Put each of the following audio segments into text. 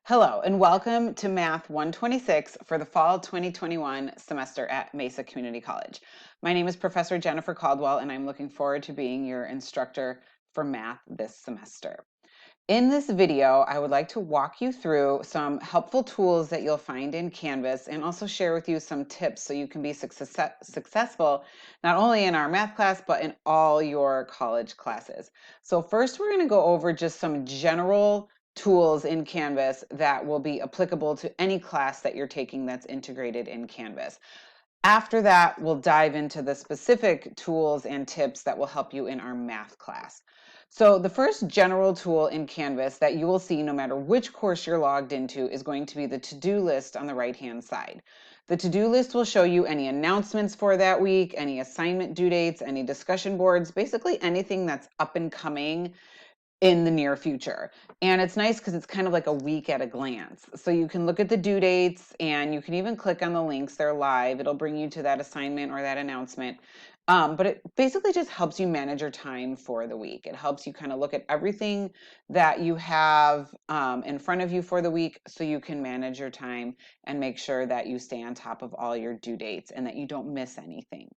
Hello and welcome to Math 126 for the fall 2021 semester at Mesa Community College. My name is Professor Jennifer Caldwell and I'm looking forward to being your instructor for math this semester. In this video, I would like to walk you through some helpful tools that you'll find in Canvas and also share with you some tips so you can be successful not only in our math class but in all your college classes. So first we're going to go over just some general tools in Canvas that will be applicable to any class that you're taking that's integrated in Canvas. After that, we'll dive into the specific tools and tips that will help you in our math class. So the first general tool in Canvas that you will see no matter which course you're logged into is going to be the to-do list on the right-hand side. The to-do list will show you any announcements for that week, any assignment due dates, any discussion boards, basically anything that's up and coming in the near future. And it's nice because it's kind of like a week at a glance. So you can look at the due dates and you can even click on the links. They're live. It'll bring you to that assignment or that announcement. But it basically just helps you manage your time for the week. It helps you kind of look at everything that you have in front of you for the week so you can manage your time and make sure that you stay on top of all your due dates and that you don't miss anything.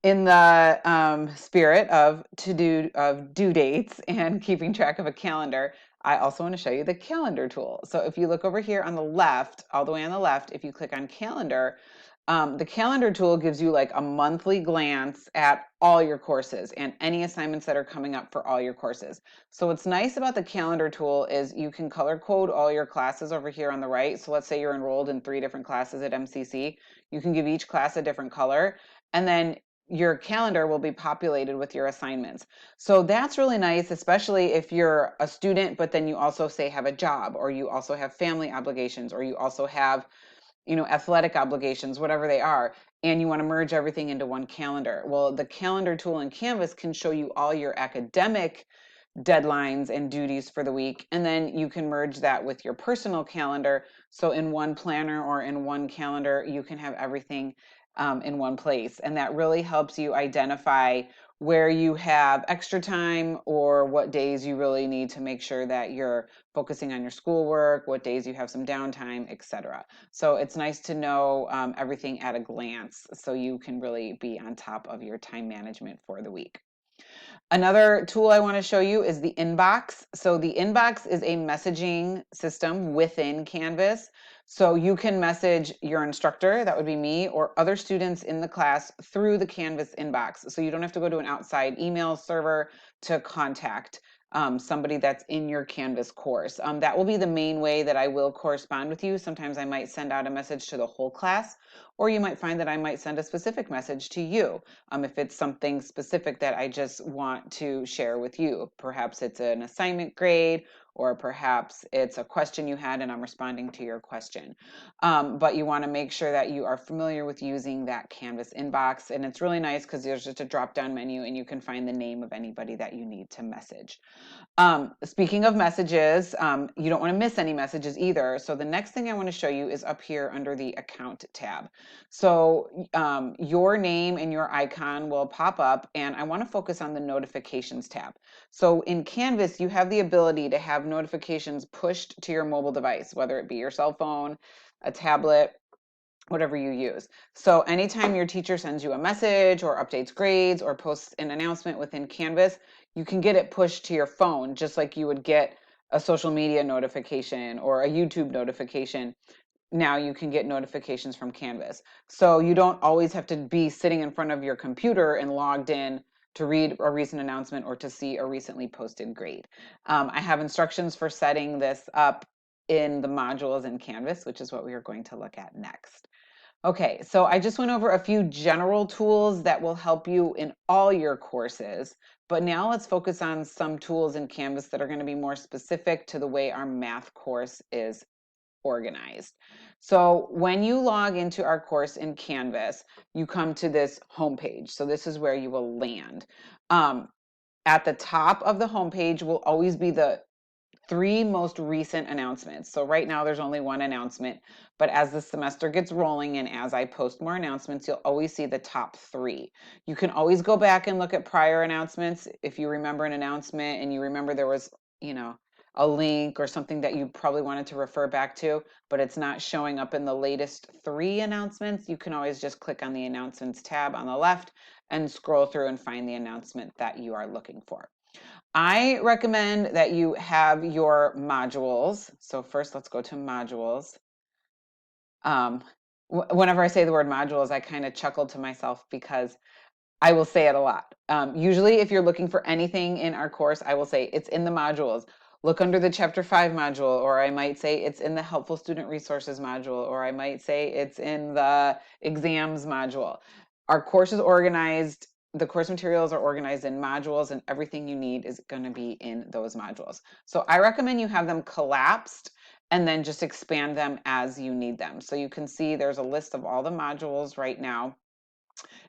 In the spirit of due dates and keeping track of a calendar, I also want to show you the calendar tool. So if you look over here on the left, all the way on the left, if you click on calendar, the calendar tool gives you like a monthly glance at all your courses and any assignments that are coming up for all your courses. So what's nice about the calendar tool is you can color code all your classes over here on the right. So let's say you're enrolled in 3 different classes at MCC. You can give each class a different color. And then your calendar will be populated with your assignments. So that's really nice, especially if you're a student, but then you also say have a job, or you also have family obligations, or you also have, athletic obligations, whatever they are, and you want to merge everything into one calendar. Well, the calendar tool in Canvas can show you all your academic deadlines and duties for the week, and then you can merge that with your personal calendar. So in one planner or in one calendar, you can have everything in one place. And that really helps you identify where you have extra time or what days you really need to make sure that you're focusing on your schoolwork, what days you have some downtime, etc. So it's nice to know everything at a glance so you can really be on top of your time management for the week. Another tool I want to show you is the inbox. So the inbox is a messaging system within Canvas. So you can message your instructor, that would be me, or other students in the class through the Canvas inbox. So you don't have to go to an outside email server to contact somebody that's in your Canvas course. That will be the main way that I will correspond with you. Sometimes I might send out a message to the whole class, or you might find that I might send a specific message to you if it's something specific that I just want to share with you. Perhaps it's an assignment grade, or perhaps it's a question you had and I'm responding to your question. But you want to make sure that you are familiar with using that Canvas inbox. And it's really nice because there's just a drop-down menu and you can find the name of anybody that you need to message. Speaking of messages, you don't want to miss any messages either. So the next thing I want to show you is up here under the account tab. So your name and your icon will pop up, and I want to focus on the notifications tab. So in Canvas, you have the ability to have notifications pushed to your mobile device, whether it be your cell phone, a tablet, whatever you use. So anytime your teacher sends you a message or updates grades or posts an announcement within Canvas, you can get it pushed to your phone, just like you would get a social media notification or a YouTube notification. Now you can get notifications from Canvas. So you don't always have to be sitting in front of your computer and logged in to read a recent announcement or to see a recently posted grade. I have instructions for setting this up in the modules in Canvas, which is what we are going to look at next. Okay, so I just went over a few general tools that will help you in all your courses, but now let's focus on some tools in Canvas that are going to be more specific to the way our math course is organized. So when you log into our course in Canvas, you come to this homepage. So this is where you will land. At the top of the homepage will always be the 3 most recent announcements. So right now there's only one announcement, but as the semester gets rolling and as I post more announcements, you'll always see the top 3. You can always go back and look at prior announcements if you remember an announcement and you remember there was, a link or something that you probably wanted to refer back to, but it's not showing up in the latest 3 announcements, you can always just click on the announcements tab on the left and scroll through and find the announcement that you are looking for. I recommend that you have your modules. So first, let's go to modules. Whenever I say the word modules, I kind of chuckle to myself because I will say it a lot. Usually, if you're looking for anything in our course, I will say it's in the modules. Look under the Chapter 5 module, or I might say it's in the Helpful Student Resources module, or I might say it's in the exams module. Our course is organized, the course materials are organized in modules, and everything you need is going to be in those modules. So I recommend you have them collapsed and then just expand them as you need them. So you can see there's a list of all the modules right now.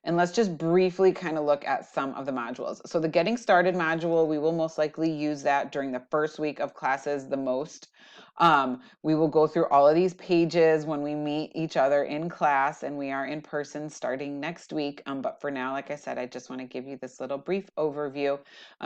And let's just briefly kind of look at some of the modules. So the Getting Started module, we will most likely use that during the first week of classes the most. We will go through all of these pages when we meet each other in class, and we are in person starting next week. But for now, like I said, I just want to give you this little brief overview.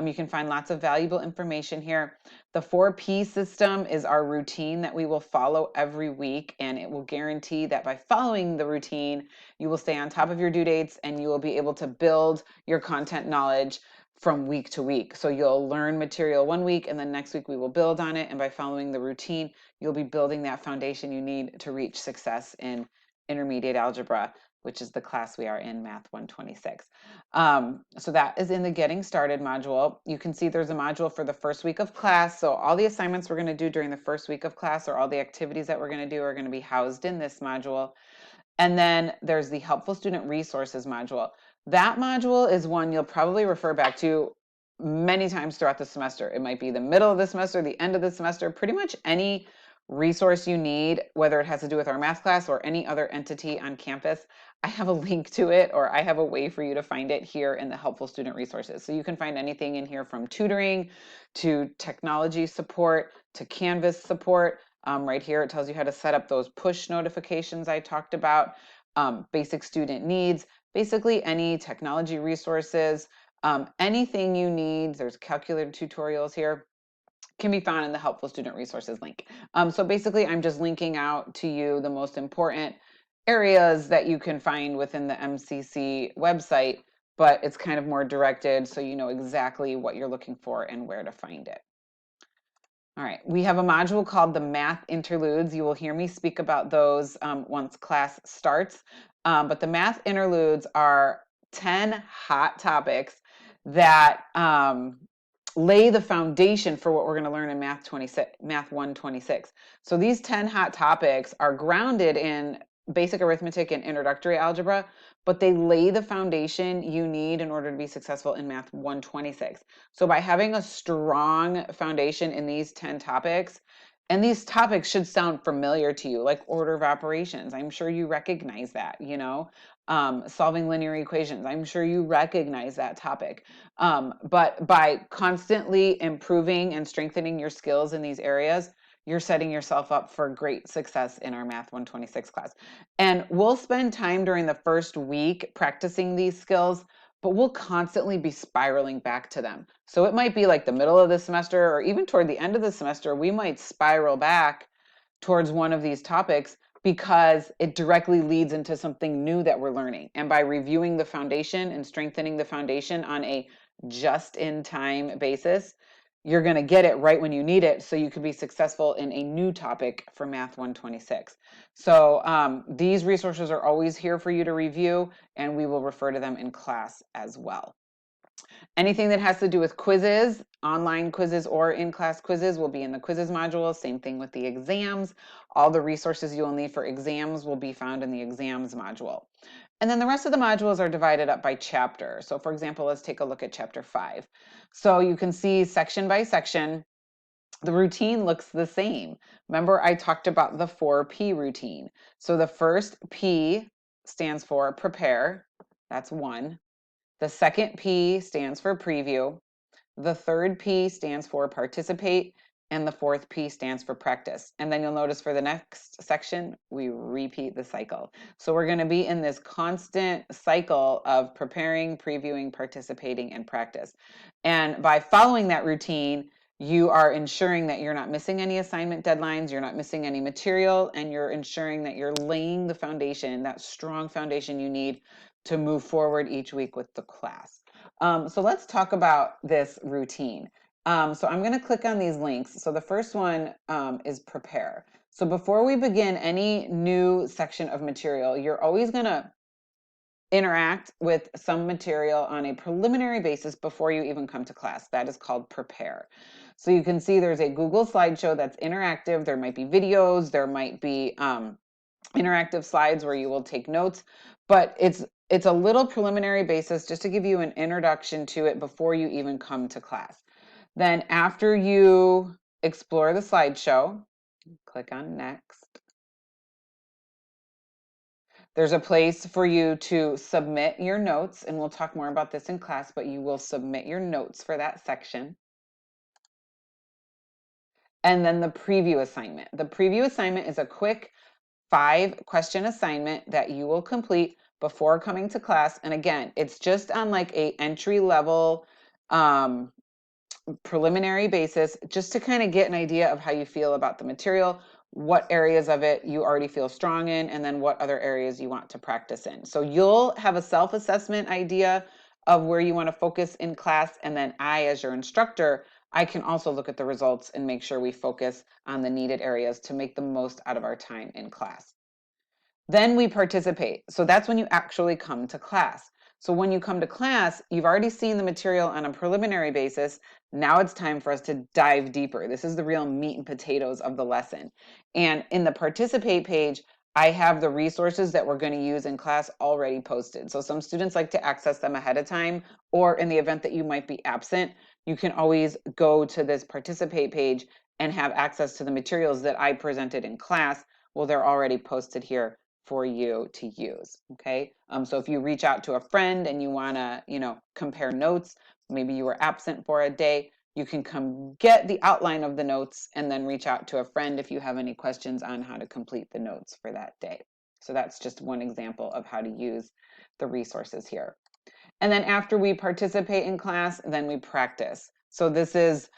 You can find lots of valuable information here. The 4P system is our routine that we will follow every week, and it will guarantee that by following the routine, you will stay on top of your due dates and you will be able to build your content knowledge from week to week. So you'll learn material one week and then next week we will build on it. And by following the routine, you'll be building that foundation you need to reach success in intermediate algebra, which is the class we are in, Math 126. So that is in the Getting Started module. You can see there's a module for the first week of class. So all the assignments we're going to do during the first week of class, or all the activities that we're going to do, are going to be housed in this module. And then there's the Helpful Student Resources module. That module is one you'll probably refer back to many times throughout the semester. It might be the middle of the semester, the end of the semester, pretty much any resource you need, whether it has to do with our math class or any other entity on campus. I have a link to it, or I have a way for you to find it here in the Helpful Student Resources. So you can find anything in here from tutoring to technology support to Canvas support. Right here, it tells you how to set up those push notifications I talked about, basic student needs, basically any technology resources, anything you need. There's calculator tutorials here, can be found in the Helpful Student Resources link. So basically, I'm just linking out to you the most important areas that you can find within the MCC website, but it's kind of more directed so you know exactly what you're looking for and where to find it. All right, we have a module called the Math Interludes. You will hear me speak about those once class starts. But the Math Interludes are 10 hot topics that lay the foundation for what we're going to learn in Math 126. So these 10 hot topics are grounded in basic arithmetic and introductory algebra, but they lay the foundation you need in order to be successful in Math 126. So by having a strong foundation in these 10 topics, and these topics should sound familiar to you, like order of operations. I'm sure you recognize that, solving linear equations. I'm sure you recognize that topic. But by constantly improving and strengthening your skills in these areas, you're setting yourself up for great success in our Math 126 class. And we'll spend time during the first week practicing these skills, but we'll constantly be spiraling back to them. So it might be like the middle of the semester or even toward the end of the semester, we might spiral back towards one of these topics because it directly leads into something new that we're learning. And by reviewing the foundation and strengthening the foundation on a just-in-time basis, you're going to get it right when you need it so you can be successful in a new topic for Math 126. So these resources are always here for you to review, and we will refer to them in class as well. Anything that has to do with quizzes, online quizzes or in-class quizzes, will be in the quizzes module. Same thing with the exams. All the resources you will need for exams will be found in the exams module. And then the rest of the modules are divided up by chapter. So for example, let's take a look at chapter 5. So you can see section by section, the routine looks the same. Remember, I talked about the 4P routine. So the first P stands for prepare. That's 1. The second P stands for preview. The third P stands for participate. And the fourth P stands for practice. And then you'll notice for the next section, we repeat the cycle. So we're going to be in this constant cycle of preparing, previewing, participating, and practice. And by following that routine, You are ensuring that you're not missing any assignment deadlines, you're not missing any material, and you're ensuring that you're laying the foundation, that strong foundation you need to move forward each week with the class. So let's talk about this routine. So I'm going to click on these links. So the first one is prepare. So before we begin any new section of material, you're always going to interact with some material on a preliminary basis before you even come to class. That is called prepare. So you can see there's a Google slideshow that's interactive. There might be videos, there might be interactive slides where you will take notes, but it's a little preliminary basis just to give you an introduction to it before you even come to class. Then after you explore the slideshow, click on next. There's a place for you to submit your notes, and we'll talk more about this in class, but you will submit your notes for that section. And then the preview assignment. The preview assignment is a quick 5-question assignment that you will complete before coming to class. And again, it's just on like a entry level preliminary basis, just to kind of get an idea of how you feel about the material, what areas of it you already feel strong in, and then what other areas you want to practice in. So you'll have a self-assessment idea of where you want to focus in class, and then I, as your instructor, I can also look at the results and make sure we focus on the needed areas to make the most out of our time in class. Then we participate. So that's when you actually come to class. So when you come to class, you've already seen the material on a preliminary basis. Now it's time for us to dive deeper. This is the real meat and potatoes of the lesson. And in the participate page, I have the resources that we're going to use in class already posted. So some students like to access them ahead of time, or in the event that you might be absent, you can always go to this participate page and have access to the materials that I presented in class. Well, they're already posted here for you to use. Okay. So if you reach out to a friend and you want to, compare notes, maybe you were absent for a day, you can come get the outline of the notes and then reach out to a friend if you have any questions on how to complete the notes for that day. So that's just one example of how to use the resources here. And then after we participate in class, then we practice. So this is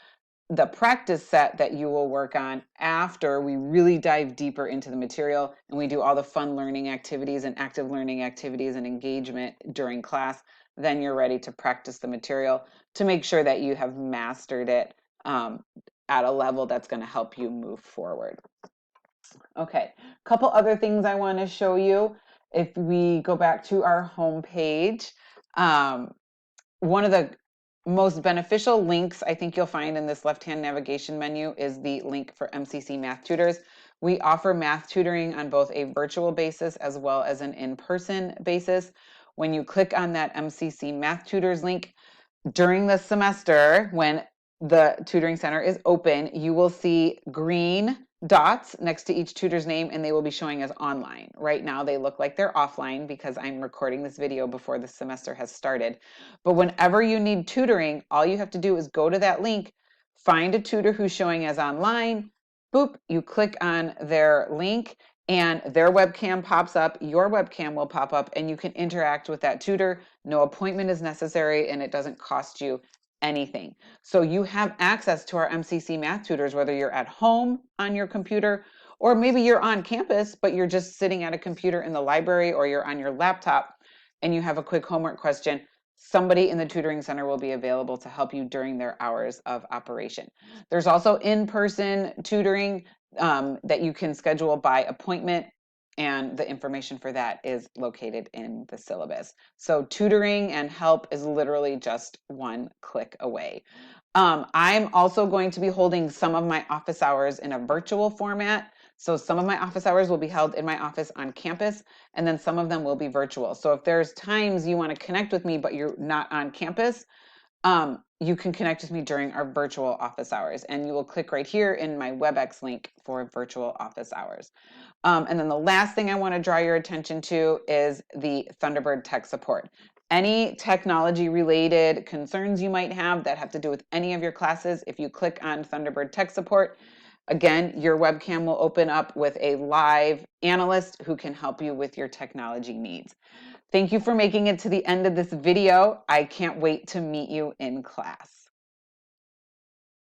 the practice set that you will work on after we really dive deeper into the material and we do all the fun learning activities and active learning activities and engagement during class. Then you're ready to practice the material to make sure that you have mastered it at a level that's going to help you move forward. Okay, a couple other things I want to show you. If we go back to our home page, one of the most beneficial links I think you'll find in this left-hand navigation menu is the link for MCC Math Tutors. We offer math tutoring on both a virtual basis as well as an in-person basis. When you click on that MCC Math Tutors link, during the semester, when the tutoring center is open, you will see green dots next to each tutor's name, and they will be showing as online. Right now, they look like they're offline because I'm recording this video before the semester has started. But whenever you need tutoring, all you have to do is go to that link, find a tutor who's showing as online, boop, you click on their link, and their webcam pops up, your webcam will pop up, and you can interact with that tutor. No appointment is necessary, and it doesn't cost you anything. So you have access to our MCC Math Tutors, whether you're at home on your computer, or maybe you're on campus, but you're just sitting at a computer in the library, or you're on your laptop, and you have a quick homework question. Somebody in the tutoring center will be available to help you during their hours of operation. There's also in-person tutoring that you can schedule by appointment, and the information for that is located in the syllabus. So tutoring and help is literally just one click away. I'm also going to be holding some of my office hours in a virtual format. So some of my office hours will be held in my office on campus, and then some of them will be virtual. So if there's times you want to connect with me, but you're not on campus, you can connect with me during our virtual office hours, and you will click right here in my WebEx link for virtual office hours. And then the last thing I want to draw your attention to is the Thunderbird tech support. Any technology related concerns you might have that have to do with any of your classes, if you click on Thunderbird tech support, again, your webcam will open up with a live analyst who can help you with your technology needs. Thank you for making it to the end of this video. I can't wait to meet you in class.